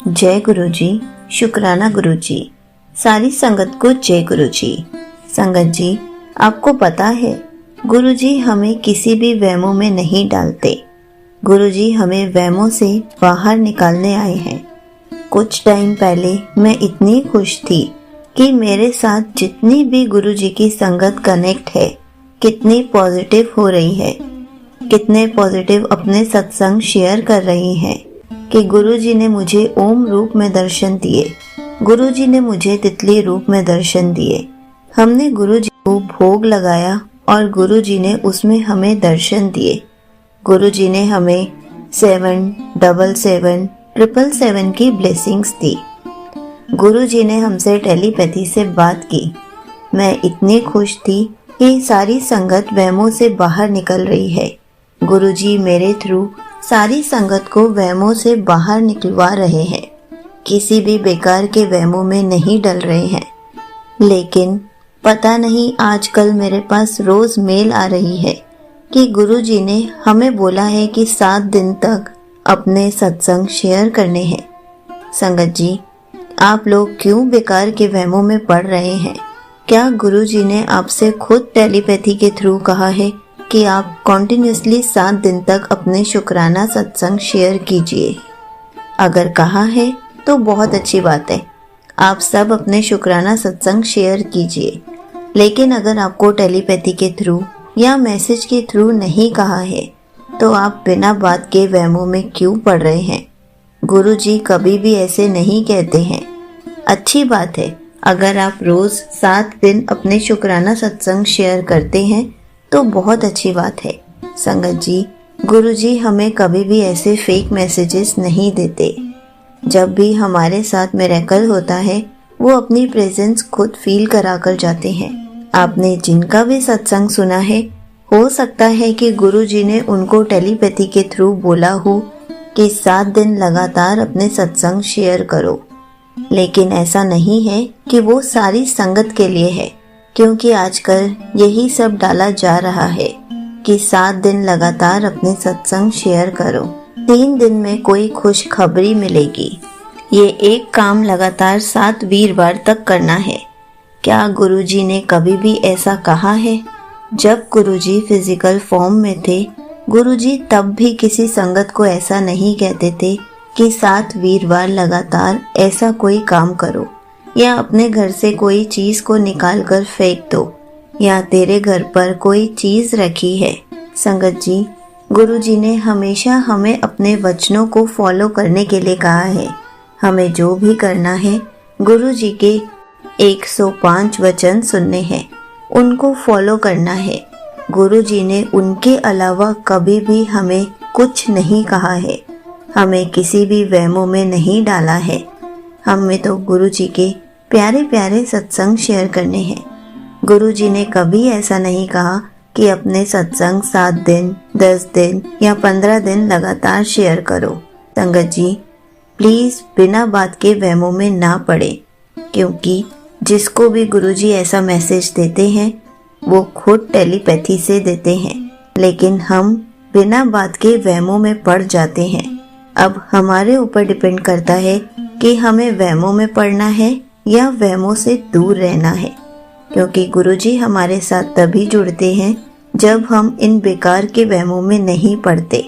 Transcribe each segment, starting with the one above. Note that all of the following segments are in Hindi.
जय गुरु जी। शुक्राना गुरु जी। सारी संगत को जय गुरु जी। संगत जी, आपको पता है गुरु जी हमें किसी भी वहमों में नहीं डालते। गुरु जी हमें वहमों से बाहर निकालने आए हैं। कुछ टाइम पहले मैं इतनी खुश थी कि मेरे साथ जितनी भी गुरु जी की संगत कनेक्ट है, कितनी पॉजिटिव हो रही है, कितने पॉजिटिव अपने सत्संग शेयर कर रही हैं कि गुरुजी ने मुझे ओम रूप में दर्शन दिए, गुरुजी ने मुझे तितली रूप में दर्शन दिए। हमने गुरुजी को भोग लगाया और गुरुजी ने उसमें हमें दर्शन दिए। गुरुजी ने हमें 777 की ब्लेसिंग्स दी। गुरुजी ने हमसे टेलीपैथी से बात की। मैं इतनी खुश थी कि सारी संगत वहमों से बाहर निकल रही है। गुरुजी मेरे थ्रू सारी संगत को वहमों से बाहर निकलवा रहे हैं, किसी भी बेकार के वहमों में नहीं डल रहे हैं। लेकिन पता नहीं आजकल मेरे पास रोज मेल आ रही है कि गुरुजी ने हमें बोला है कि 7 दिन तक अपने सत्संग शेयर करने हैं। संगत जी, आप लोग क्यों बेकार के वहमों में पड़ रहे हैं? क्या गुरुजी ने आपसे खुद टेलीपैथी के थ्रू कहा है कि आप कॉन्टिन्यूसली 7 दिन तक अपने शुक्राना सत्संग शेयर कीजिए? अगर कहा है तो बहुत अच्छी बात है, आप सब अपने शुक्राना सत्संग शेयर कीजिए। लेकिन अगर आपको टेलीपैथी के थ्रू या मैसेज के थ्रू नहीं कहा है तो आप बिना बात के वहमों में क्यों पड़ रहे हैं? गुरुजी कभी भी ऐसे नहीं कहते हैं। अच्छी बात है, अगर आप रोज 7 दिन अपने शुक्राना सत्संग शेयर करते हैं तो बहुत अच्छी बात है। संगत जी, गुरुजी हमें कभी भी ऐसे फेक मैसेजेस नहीं देते। जब भी हमारे साथ मिरेकल होता है वो अपनी प्रेजेंस खुद फील करा कर जाते हैं। आपने जिनका भी सत्संग सुना है, हो सकता है कि गुरुजी ने उनको टेलीपैथी के थ्रू बोला हो कि 7 दिन लगातार अपने सत्संग शेयर करो। लेकिन ऐसा नहीं है कि वो सारी संगत के लिए है, क्योंकि आजकल यही सब डाला जा रहा है कि 7 दिन लगातार अपने सत्संग शेयर करो, 3 दिन में कोई खुशखबरी मिलेगी। ये एक काम लगातार 7 वीरवार तक करना है। क्या गुरुजी ने कभी भी ऐसा कहा है? जब गुरुजी फिजिकल फॉर्म में थे, गुरुजी तब भी किसी संगत को ऐसा नहीं कहते थे कि 7 वीरवार लगातार ऐसा कोई काम करो, या अपने घर से कोई चीज को निकाल कर फेंक दो, या तेरे घर पर कोई चीज रखी है। संगत जी, गुरुजी ने हमेशा हमें अपने वचनों को फॉलो करने के लिए कहा है। हमें जो भी करना है, गुरुजी के 105 वचन सुनने हैं, उनको फॉलो करना है। गुरुजी ने उनके अलावा कभी भी हमें कुछ नहीं कहा है, हमें किसी भी वहमों में नहीं डाला है। हमें तो गुरुजी के प्यारे प्यारे सत्संग शेयर करने हैं। गुरुजी ने कभी ऐसा नहीं कहा कि अपने सत्संग 7 दिन, 10 दिन या 15 दिन लगातार शेयर करो। संगत जी, प्लीज बिना बात के वहमों में ना पड़े, क्योंकि जिसको भी गुरुजी ऐसा मैसेज देते हैं वो खुद टेलीपैथी से देते हैं, लेकिन हम बिना बात के वहमों में पड़ जाते हैं। अब हमारे ऊपर डिपेंड करता है कि हमें वहमों में पड़ना है या वहमों से दूर रहना है, क्योंकि गुरुजी हमारे साथ तभी जुड़ते हैं जब हम इन बेकार के वहमों में नहीं पड़ते।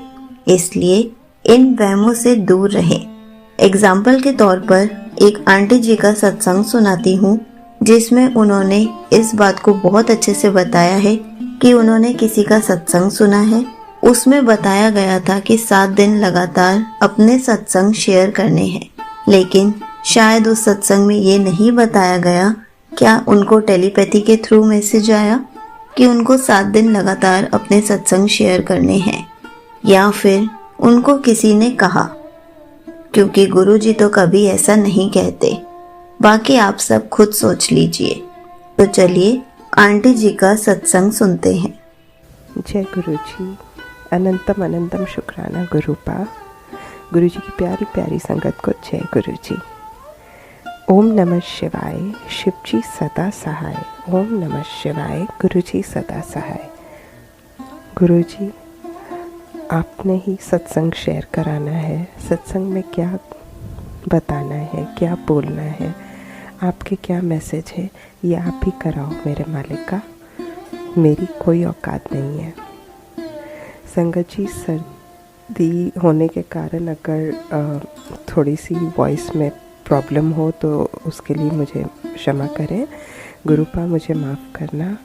इसलिए इन वहमों से दूर रहें। एग्जाम्पल के तौर पर एक आंटी जी का सत्संग सुनाती हूँ, जिसमें उन्होंने इस बात को बहुत अच्छे से बताया है कि उन्होंने किसी का सत्संग सुना है, उसमें बताया गया था कि 7 दिन लगातार अपने सत्संग शेयर करने हैं, लेकिन शायद उस सत्संग में ये नहीं बताया गया क्या उनको टेलीपैथी के थ्रू मैसेज आया कि उनको 7 दिन लगातार अपने सत्संग शेयर करने हैं, या फिर उनको किसी ने कहा, क्योंकि गुरुजी तो कभी ऐसा नहीं कहते। बाकी आप सब खुद सोच लीजिए। तो चलिए आंटी जी का सत्संग सुनते हैं। जय गुरु जी। अनंतम अनंतम शुक्राना गुरुपा। गुरु जी की प्यारी प्यारी संगत को जय गुरु जी। ओम नमः शिवाय, शिव जी सदा सहाय। ओम नमः शिवाय, गुरु जी सदा सहाय। गुरु जी, आपने ही सत्संग शेयर कराना है। सत्संग में क्या बताना है, क्या बोलना है, आपके क्या मैसेज है, ये आप ही कराओ मेरे मालिक का, मेरी कोई औकात नहीं है। संगत जी, सर्दी होने के कारण अगर थोड़ी सी वॉइस में प्रॉब्लम हो तो उसके लिए मुझे क्षमा करें। गुरुपा मुझे माफ़ करना।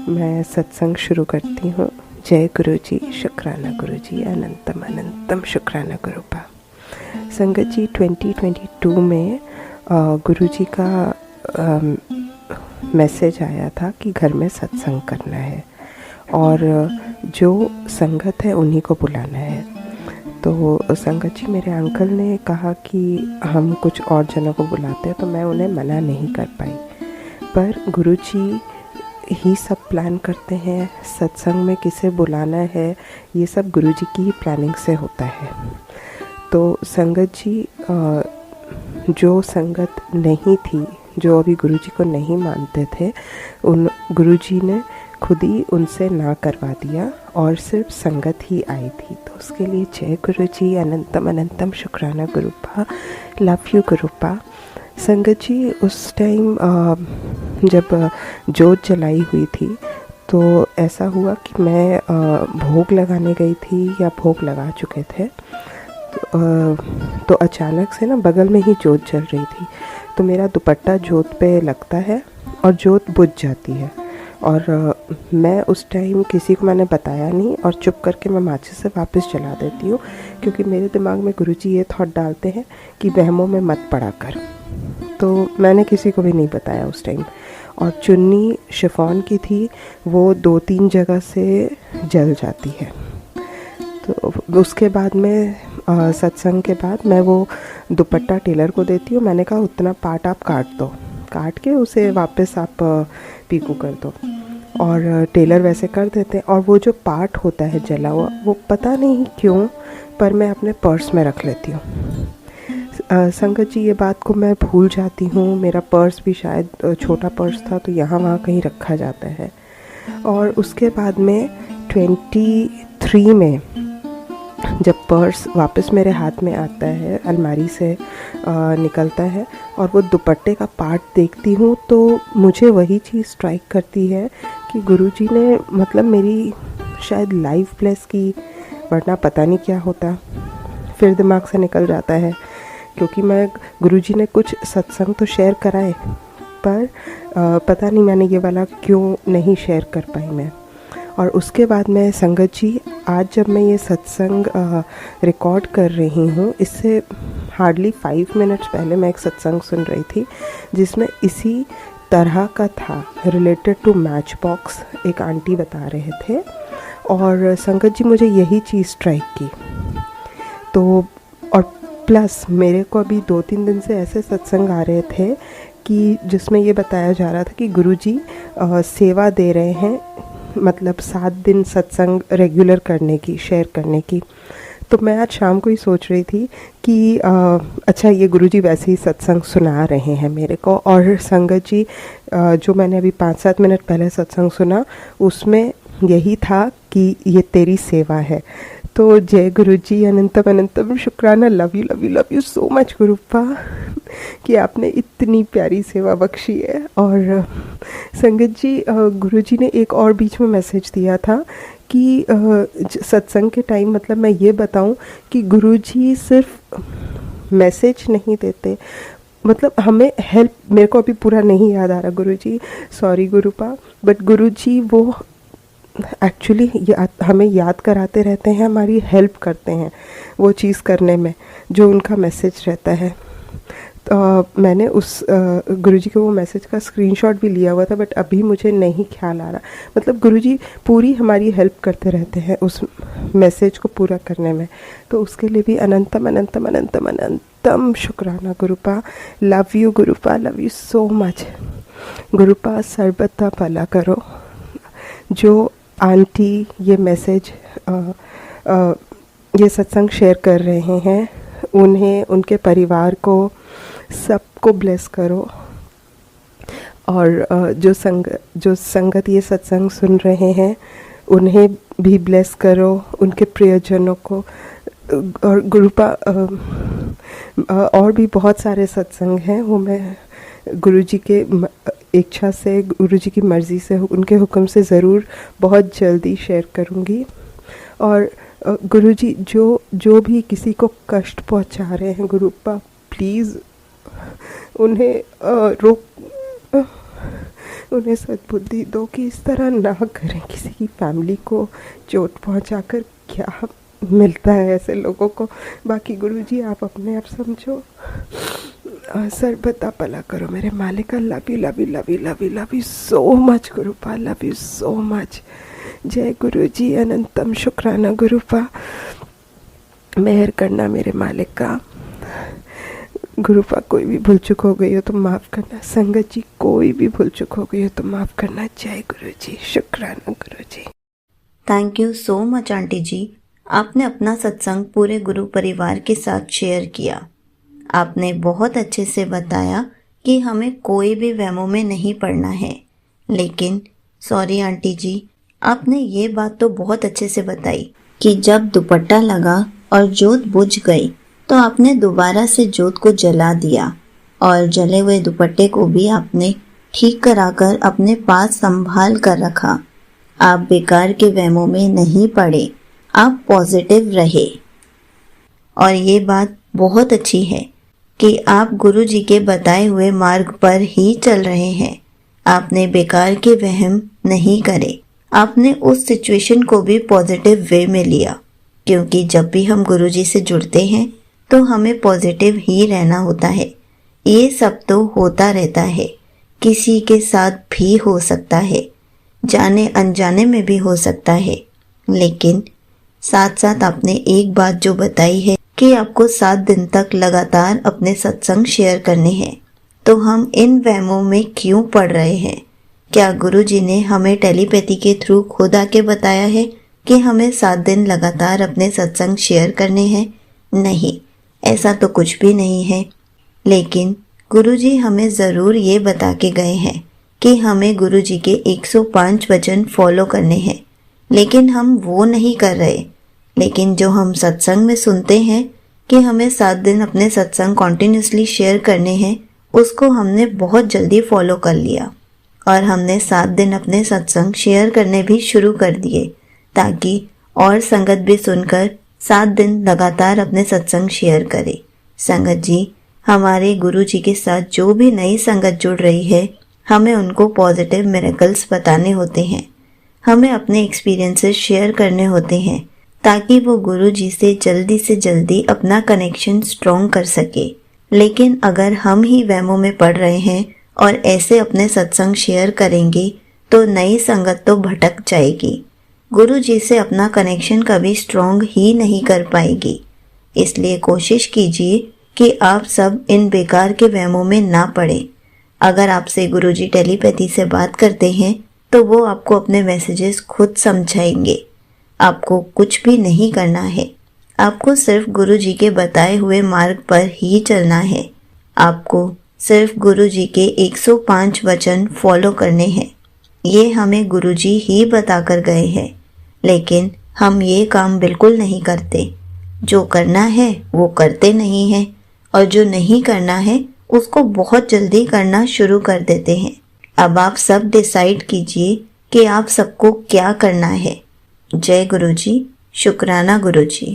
मैं सत्संग शुरू करती हूँ। जय गुरु जी, शुक्राना गुरु जी, अनंतम अनंतम शुक्राना गुरुपा। संगत जी, 2022 में गुरु जी का मैसेज आया था कि घर में सत्संग करना है और जो संगत है उन्हीं को बुलाना है। तो संगत जी, मेरे अंकल ने कहा कि हम कुछ और जनों को बुलाते हैं, तो मैं उन्हें मना नहीं कर पाई। पर गुरु जी ही सब प्लान करते हैं। सत्संग में किसे बुलाना है ये सब गुरु जी की ही प्लानिंग से होता है। तो संगत जी, जो संगत नहीं थी, जो अभी गुरु जी को नहीं मानते थे, उन गुरु जी ने खुद ही उनसे ना करवा दिया और सिर्फ संगत ही आई थी। तो उसके लिए जय गुरु जी, अनंतम अनंतम शुक्राना गुरुपा, लव यू गुरुपा। संगत जी, उस टाइम जब जोत जलाई हुई थी तो ऐसा हुआ कि मैं भोग लगाने गई थी या भोग लगा चुके थे। तो अचानक से ना बगल में ही जोत जल रही थी, तो मेरा दुपट्टा जोत पे लगता है और जोत बुझ जाती है। और मैं उस टाइम किसी को मैंने बताया नहीं और चुप करके मैं माचिस से वापस जला देती हूँ, क्योंकि मेरे दिमाग में गुरुजी ये थॉट डालते हैं कि वहमों में मत पड़ा कर। तो मैंने किसी को भी नहीं बताया उस टाइम। और चुन्नी शिफॉन की थी, वो 2-3 जगह से जल जाती है। तो उसके बाद में सत्संग के बाद मैं वो दुपट्टा टेलर को देती हूँ। मैंने कहा उतना पार्ट आप काट दो, काट के उसे वापस आप पीको कर दो। और टेलर वैसे कर देते हैं। और वो जो पार्ट होता है जला हुआ, वो पता नहीं क्यों पर मैं अपने पर्स में रख लेती हूँ। संगत जी, ये बात को मैं भूल जाती हूँ। मेरा पर्स भी शायद छोटा पर्स था, तो यहाँ वहाँ कहीं रखा जाता है। और उसके बाद में 23 में जब पर्स वापस मेरे हाथ में आता है, अलमारी से निकलता है और वो दुपट्टे का पार्ट देखती हूँ, तो मुझे वही चीज़ स्ट्राइक करती है कि गुरुजी ने मतलब मेरी शायद लाइफ ब्लेस की, वरना पता नहीं क्या होता। फिर दिमाग से निकल जाता है, क्योंकि मैं गुरुजी ने कुछ सत्संग तो शेयर कराए, पर पता नहीं मैंने ये वाला क्यों नहीं शेयर कर पाई मैं। और उसके बाद में संगत जी, आज जब मैं ये सत्संग रिकॉर्ड कर रही हूँ, इससे हार्डली 5 मिनट्स पहले मैं एक सत्संग सुन रही थी जिसमें इसी तरह का था, रिलेटेड टू मैच बॉक्स। एक आंटी बता रहे थे और संगत जी मुझे यही चीज़ स्ट्राइक की। तो और प्लस मेरे को अभी 2-3 दिन से ऐसे सत्संग आ रहे थे कि जिसमें ये बताया जा रहा था कि गुरुजी सेवा दे रहे हैं, मतलब 7 दिन सत्संग रेगुलर करने की, शेयर करने की। तो मैं आज शाम को ही सोच रही थी कि अच्छा, ये गुरुजी वैसे ही सत्संग सुना रहे हैं मेरे को। और संगत जी, जो मैंने अभी 5-7 मिनट पहले सत्संग सुना, उसमें यही था कि ये तेरी सेवा है। तो जय गुरुजी, अनंतम अनंतम शुक्राना, लव यू सो मच गुरुपा कि आपने इतनी प्यारी सेवा बख्शी है। और संगत जी, गुरुजी ने एक और बीच में मैसेज दिया था कि सत्संग के टाइम, मतलब मैं ये बताऊं कि गुरुजी सिर्फ मैसेज नहीं देते, मतलब हमें हेल्प, मेरे को अभी पूरा नहीं याद आ रहा गुरुजी, सॉरी गुरुपा, बट गुरुजी वो एक्चुअली हमें याद कराते रहते हैं, हमारी हेल्प करते हैं वो चीज़ करने में जो उनका मैसेज रहता है। तो मैंने उस गुरुजी के वो मैसेज का स्क्रीनशॉट भी लिया हुआ था, बट अभी मुझे नहीं ख्याल आ रहा। मतलब गुरुजी पूरी हमारी हेल्प करते रहते हैं उस मैसेज को पूरा करने में। तो उसके लिए भी अनंतम अनंतम अनंतम अनंतम शुक्राना गुरुपा। लव यू गुरुपा, लव यू सो मच गुरुपा। सर्वथा भला करो। जो आंटी ये मैसेज ये सत्संग शेयर कर रहे हैं, उन्हें, उनके परिवार को, सबको ब्लेस करो। और जो संगत ये सत्संग सुन रहे हैं, उन्हें भी ब्लेस करो, उनके प्रियजनों को। और गुरुपा और भी बहुत सारे सत्संग हैं, वो मैं गुरुजी के इच्छा से, गुरुजी की मर्ज़ी से, उनके हुक्म से ज़रूर बहुत जल्दी शेयर करूँगी। और गुरुजी जो भी किसी को कष्ट पहुँचा रहे हैं गुरुपा, प्लीज़ उन्हें उन्हें सद्बुद्धि दो कि इस तरह ना करें। किसी की फैमिली को चोट पहुंचाकर क्या मिलता है ऐसे लोगों को। बाकी गुरुजी आप अपने आप समझो। सर्वदा भला करो मेरे मालिक। Love you love you love you love you love you so much गुरुपा, love you so much. जय गुरुजी, अनंतम शुक्राना गुरुपा। मेहर करना मेरे मालिक का। गुरुपा कोई भी भूल चुक हो गई हो तो माफ़ करना। संगत जी कोई भी भूल चुक हो गई हो तो माफ़ करना। जय गुरुजी, शुक्राना गुरुजी। Thank you so much aunty ji. आपने अपना सत्संग पूरे गुरु परिवार के साथ शेयर किया। आपने बहुत अच्छे से बताया कि हमें कोई भी वहमों में नहीं पड़ना है। लेकिन सॉरी आंटी जी, आपने ये बात तो बहुत अच्छे से बताई कि जब दुपट्टा लगा और जोत बुझ गई तो आपने दोबारा से जोत को जला दिया और जले हुए दुपट्टे को भी आपने ठीक कराकर अपने पास संभाल कर रखा। आप बेकार के वहमों में नहीं पड़े, आप पॉजिटिव रहे। और ये बात बहुत अच्छी है कि आप गुरु जी के बताए हुए मार्ग पर ही चल रहे हैं। आपने बेकार के वहम नहीं करे, आपने उस सिचुएशन को भी पॉजिटिव वे में लिया। क्योंकि जब भी हम गुरु जी से जुड़ते हैं तो हमें पॉजिटिव ही रहना होता है। ये सब तो होता रहता है, किसी के साथ भी हो सकता है, जाने अनजाने में भी हो सकता है। लेकिन साथ साथ आपने एक बात जो बताई है कि आपको 7 दिन तक लगातार अपने सत्संग शेयर करने हैं, तो हम इन वहमों में क्यों पड़ रहे हैं? क्या गुरु जी ने हमें टेलीपैथी के थ्रू खुद आके बताया है कि हमें 7 दिन लगातार अपने सत्संग शेयर करने हैं? नहीं, ऐसा तो कुछ भी नहीं है। लेकिन गुरुजी हमें ज़रूर ये बता के गए हैं कि हमें गुरुजी के 105 वचन फॉलो करने हैं, लेकिन हम वो नहीं कर रहे। लेकिन जो हम सत्संग में सुनते हैं कि हमें 7 दिन अपने सत्संग कॉन्टिन्यूसली शेयर करने हैं, उसको हमने बहुत जल्दी फॉलो कर लिया और हमने 7 दिन अपने सत्संग शेयर करने भी शुरू कर दिए ताकि और संगत भी सुनकर 7 दिन लगातार अपने सत्संग शेयर करे। संगत जी, हमारे गुरु जी के साथ जो भी नई संगत जुड़ रही है, हमें उनको पॉजिटिव मिरेकल्स बताने होते हैं, हमें अपने एक्सपीरियंसेस शेयर करने होते हैं ताकि वो गुरु जी से जल्दी अपना कनेक्शन स्ट्रॉन्ग कर सके। लेकिन अगर हम ही वहमों में पड़ रहे हैं और ऐसे अपने सत्संग शेयर करेंगे तो नई संगत तो भटक जाएगी, गुरु जी से अपना कनेक्शन कभी स्ट्रॉन्ग ही नहीं कर पाएगी। इसलिए कोशिश कीजिए कि आप सब इन बेकार के वहमों में ना पड़े। अगर आपसे गुरु जी टेलीपैथी से बात करते हैं तो वो आपको अपने मैसेजेस खुद समझाएंगे। आपको कुछ भी नहीं करना है, आपको सिर्फ गुरु जी के बताए हुए मार्ग पर ही चलना है। आपको सिर्फ गुरु जी के 105 वचन फॉलो करने हैं। ये हमें गुरु जी ही बता कर गए हैं, लेकिन हम ये काम बिल्कुल नहीं करते। जो करना है वो करते नहीं हैं और जो नहीं करना है उसको बहुत जल्दी करना शुरू कर देते हैं। अब आप सब डिसाइड कीजिए कि आप सबको क्या करना है। जय गुरु जी, शुक्राना गुरु जी।